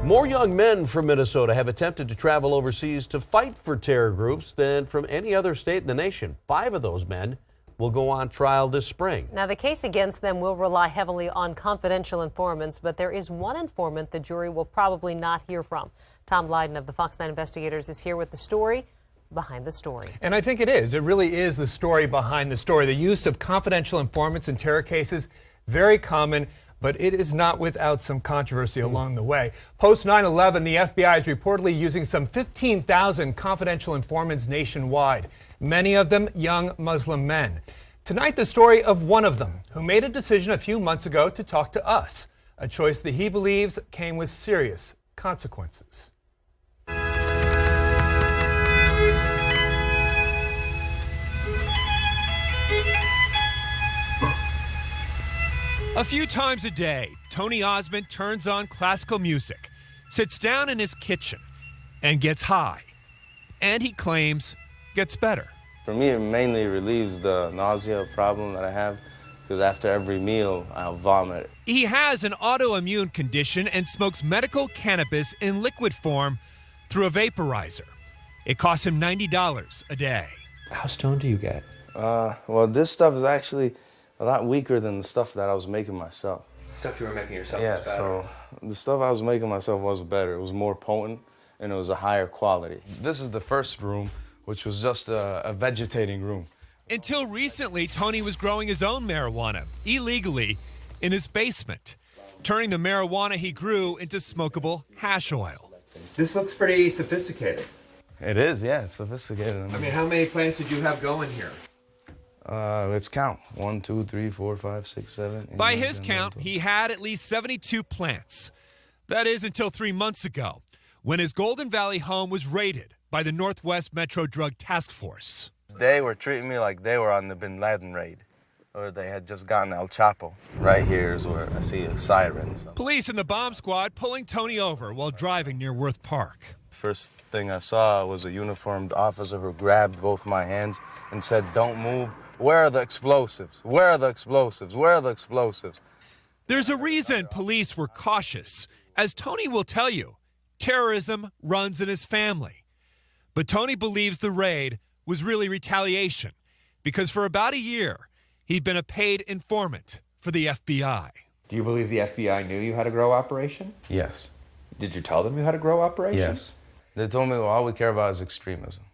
More young men from Minnesota have attempted to travel overseas to fight for terror groups than from any other state in the nation. 5 of those men will go on trial this spring. Now, the case against them will rely heavily on confidential informants, but there is one informant the jury will probably not hear from. Tom Lyden of the Fox 9 Investigators is here with the story behind the story. And I think it is. It really is the story behind the story. The use of confidential informants in terror cases, very common, but it is not without some controversy along the way. Post 9/11, the FBI is reportedly using some 15,000 confidential informants nationwide, many of them young Muslim men. Tonight, the story of one of them who made a decision a few months ago to talk to us, a choice that he believes came with serious consequences. A few times a day, Tony Osman turns on classical music, sits down in his kitchen, and gets high. And he claims gets better. For me, it mainly relieves the nausea problem that I have, because after every meal, I'll vomit. He has an autoimmune condition and smokes medical cannabis in liquid form through a vaporizer. It costs him $90 a day. How stoned do you get? Well, this stuff is actually a lot weaker than the stuff that I was making myself. Stuff you were making yourself Yeah, was better. so the stuff I was making myself was better. It was more potent, and it was a higher quality. This is the first room, which was just a vegetating room. Until recently, Tony was growing his own marijuana, illegally, in his basement, turning the marijuana he grew into smokable hash oil. This looks pretty sophisticated. It is, yeah, it's sophisticated. I mean, how many plants did you have going here? Let's count. 1, 2, 3, 4, 5, 6, 7. 8, By 9, his 10, count, 11, he had at least 72 plants. That is until 3 months ago, when his Golden Valley home was raided by the Northwest Metro Drug Task Force. They were treating me like they were on the Bin Laden raid, or they had just gotten El Chapo. Right here is where I see a siren. Police and the bomb squad pulling Tony over while driving near Worth Park. First thing I saw was a uniformed officer who grabbed both my hands and said, "Don't move. Where are the explosives? Where are the explosives? Where are the explosives?" There's a reason police were cautious. As Tony will tell you, terrorism runs in his family. But Tony believes the raid was really retaliation, because for about a year, he'd been a paid informant for the FBI. Do you believe the FBI knew you had a grow operation? Yes. Did you tell them you had a grow operation? Yes. They told me, well, all we care about is extremism.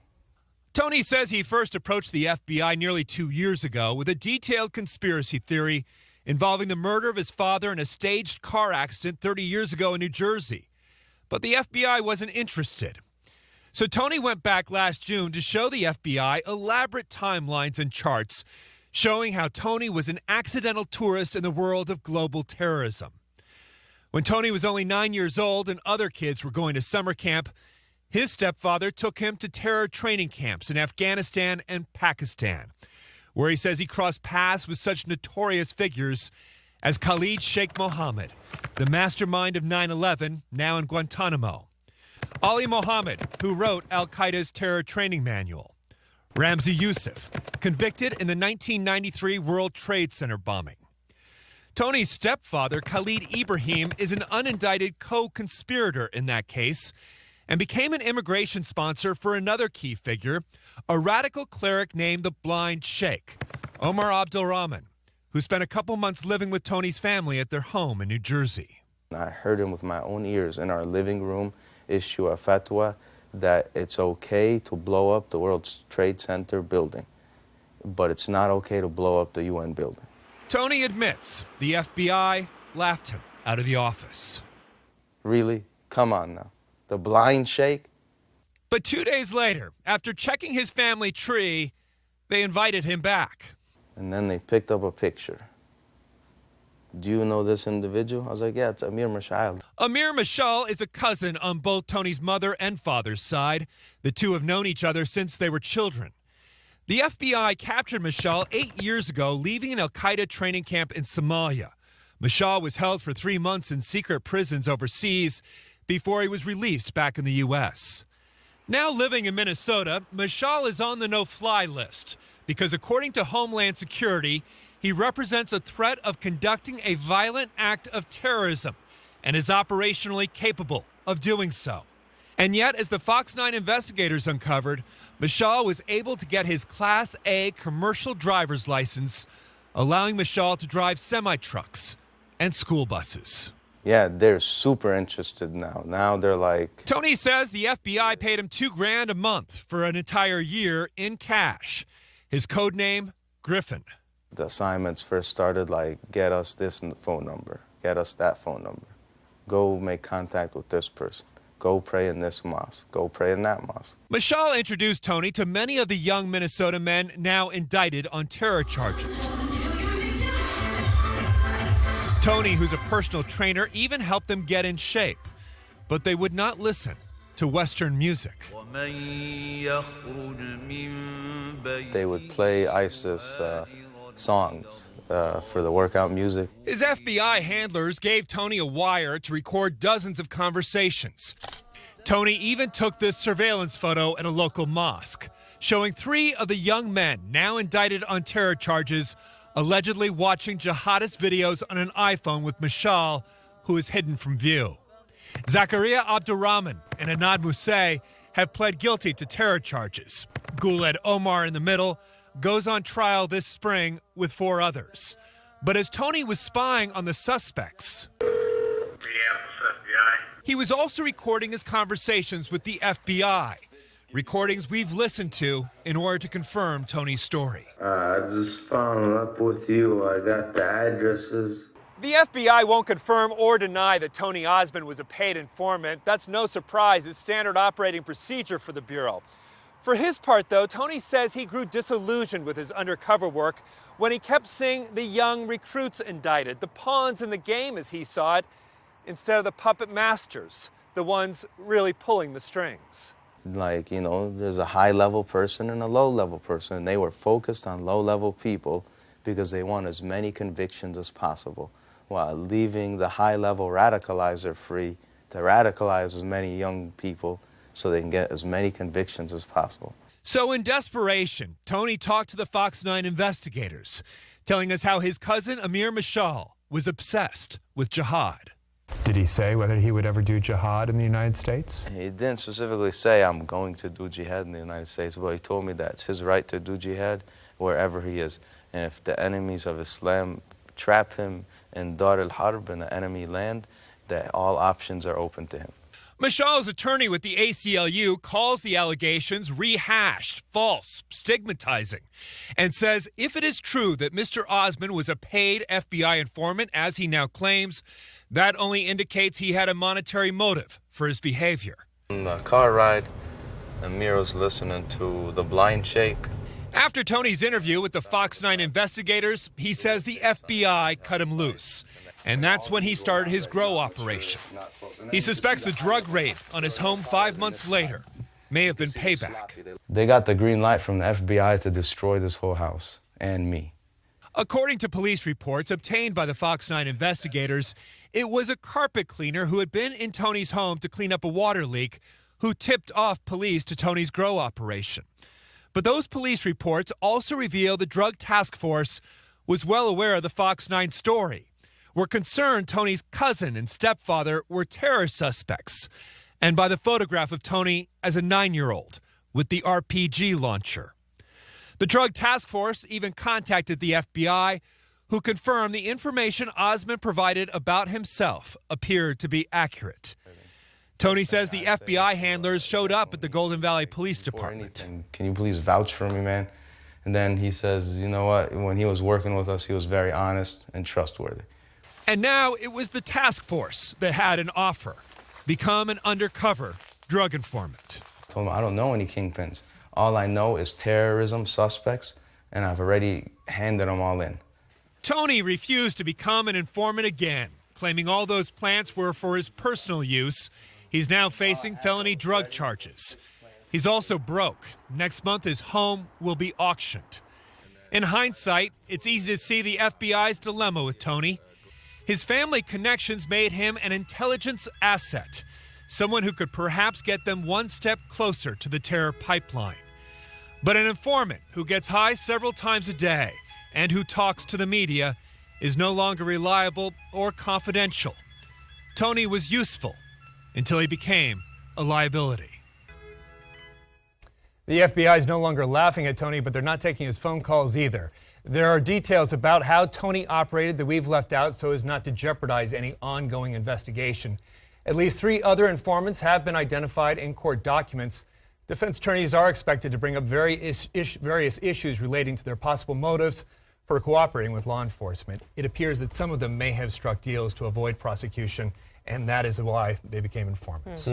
Tony says he first approached the FBI nearly 2 years ago with a detailed conspiracy theory involving the murder of his father in a staged car accident 30 years ago in New Jersey. But the FBI wasn't interested. So Tony went back last June to show the FBI elaborate timelines and charts showing how Tony was an accidental tourist in the world of global terrorism. When Tony was only 9 years old and other kids were going to summer camp, his stepfather took him to terror training camps in Afghanistan and Pakistan, where he says he crossed paths with such notorious figures as Khalid Sheikh Mohammed, the mastermind of 9/11, now in Guantanamo; Ali Mohammed, who wrote Al-Qaeda's terror training manual; Ramzi Youssef, convicted in the 1993 World Trade Center bombing. Tony's stepfather, Khalid Ibrahim, is an unindicted co-conspirator in that case and became an immigration sponsor for another key figure, a radical cleric named the Blind Sheikh, Omar Abdulrahman, who spent a couple months living with Tony's family at their home in New Jersey. I heard him with my own ears in our living room issue a fatwa that it's okay to blow up the World Trade Center building, but it's not okay to blow up the UN building. Tony admits the FBI laughed him out of the office. Really? Come on now. The Blind Sheikh? But 2 days later, after checking his family tree, they invited him back. And then they picked up a picture. Do you know this individual? I was like, yeah, it's Amir Meshal. Amir Meshal is a cousin on both Tony's mother and father's side. The two have known each other since they were children. The FBI captured Meshal 8 years ago, leaving an Al-Qaeda training camp in Somalia. Meshal was held for 3 months in secret prisons overseas before he was released back in the U.S. Now living in Minnesota, Meshal is on the no-fly list because, according to Homeland Security, he represents a threat of conducting a violent act of terrorism and is operationally capable of doing so. And yet, as the Fox 9 investigators uncovered, Meshal was able to get his Class A commercial driver's license, allowing Meshal to drive semi-trucks and school buses. Yeah, they're super interested now. Now they're like... Tony says the FBI paid him $2,000 a month for an entire year in cash. His code name, Griffin. The assignments first started like, get us this phone number, get us that phone number. Go make contact with this person. Go pray in this mosque. Go pray in that mosque. Meshal introduced Tony to many of the young Minnesota men now indicted on terror charges. Tony, who's a personal trainer, even helped them get in shape. But they would not listen to Western music. They would play ISIS songs for the workout music. His FBI handlers gave Tony a wire to record dozens of conversations. Tony even took this surveillance photo at a local mosque, showing 3 of the young men now indicted on terror charges allegedly watching jihadist videos on an iPhone with Meshal, who is hidden from view. Zakaria Abdurrahman and Anad Musay have pled guilty to terror charges. Guled Omar in the middle goes on trial this spring with 4 others. But as Tony was spying on the suspects, he was also recording his conversations with the FBI, recordings we've listened to in order to confirm Tony's story. I just followed up with you. I got the addresses. The FBI won't confirm or deny that Tony Osman was a paid informant. That's no surprise. It's standard operating procedure for the Bureau. For his part, though, Tony says he grew disillusioned with his undercover work when he kept seeing the young recruits indicted, the pawns in the game as he saw it, instead of the puppet masters, the ones really pulling the strings. Like, you know, there's a high-level person and a low-level person. And they were focused on low-level people because they want as many convictions as possible, while leaving the high-level radicalizer free to radicalize as many young people so they can get as many convictions as possible. So in desperation, Tony talked to the Fox 9 investigators, telling us how his cousin Amir Meshal was obsessed with jihad. Did he say whether he would ever do jihad in the United States? He didn't specifically say, I'm going to do jihad in the United States, but he told me that it's his right to do jihad wherever he is. And if the enemies of Islam trap him in Dar al-Harb, in the enemy land, that all options are open to him. Meshal's attorney with the ACLU calls the allegations rehashed, false, stigmatizing, and says if it is true that Mr. Osman was a paid FBI informant, as he now claims, that only indicates he had a monetary motive for his behavior. In the car ride, Amir was listening to The Blind Sheikh. After Tony's interview with the Fox 9 investigators, he says the FBI cut him loose. And that's when he started his grow operation. He suspects the drug raid on his home 5 months later may have been payback. They got the green light from the FBI to destroy this whole house and me. According to police reports obtained by the Fox 9 investigators, it was a carpet cleaner who had been in Tony's home to clean up a water leak who tipped off police to Tony's grow operation. But those police reports also reveal the drug task force was well aware of the Fox 9 story. Were concerned Tony's cousin and stepfather were terror suspects, and by the photograph of Tony as a 9-year-old with the RPG launcher. The drug task force even contacted the FBI, who confirmed the information Osman provided about himself appeared to be accurate. Tony says the FBI handlers showed up at the Golden Valley Police Department. Can you please vouch for me, man? And then he says, you know what, when he was working with us, he was very honest and trustworthy. And now it was the task force that had an offer. Become an undercover drug informant. I told him, I don't know any kingpins. All I know is terrorism suspects, and I've already handed them all in. Tony refused to become an informant again, claiming all those plants were for his personal use. He's now facing felony drug charges. He's also broke. Next month, his home will be auctioned. In hindsight, it's easy to see the FBI's dilemma with Tony. His family connections made him an intelligence asset, someone who could perhaps get them one step closer to the terror pipeline. But an informant who gets high several times a day and who talks to the media is no longer reliable or confidential. Tony was useful, until he became a liability. The FBI is no longer laughing at Tony, but they're not taking his phone calls either. There are details about how Tony operated that we've left out so as not to jeopardize any ongoing investigation. At least 3 other informants have been identified in court documents. Defense attorneys are expected to bring up various issues relating to their possible motives for cooperating with law enforcement. It appears that some of them may have struck deals to avoid prosecution, and that is why they became informants.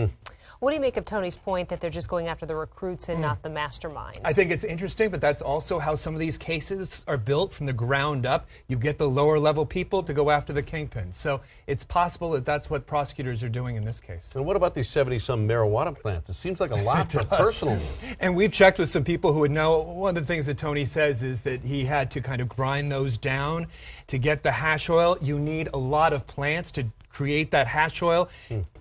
What do you make of Tony's point that they're just going after the recruits and not the masterminds? I think it's interesting, but that's also how some of these cases are built from the ground up. You get the lower level people to go after the kingpins. So it's possible that that's what prosecutors are doing in this case. And what about these 70-some marijuana plants? It seems like a lot for personal use. And we've checked with some people who would know. One of the things that Tony says is that he had to kind of grind those down to get the hash oil. You need a lot of plants to create that hash oil.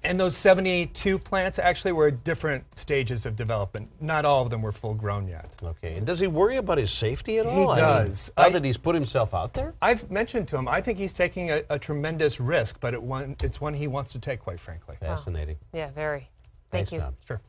And those 72 plants actually were at different stages of development. Not all of them were full grown yet. Okay, and does he worry about his safety at all? He does. Now that he's put himself out there? I've mentioned to him, I think he's taking a tremendous risk, but it's one he wants to take, quite frankly. Fascinating. Yeah, very. Thank Thanks, you. Tom. Sure.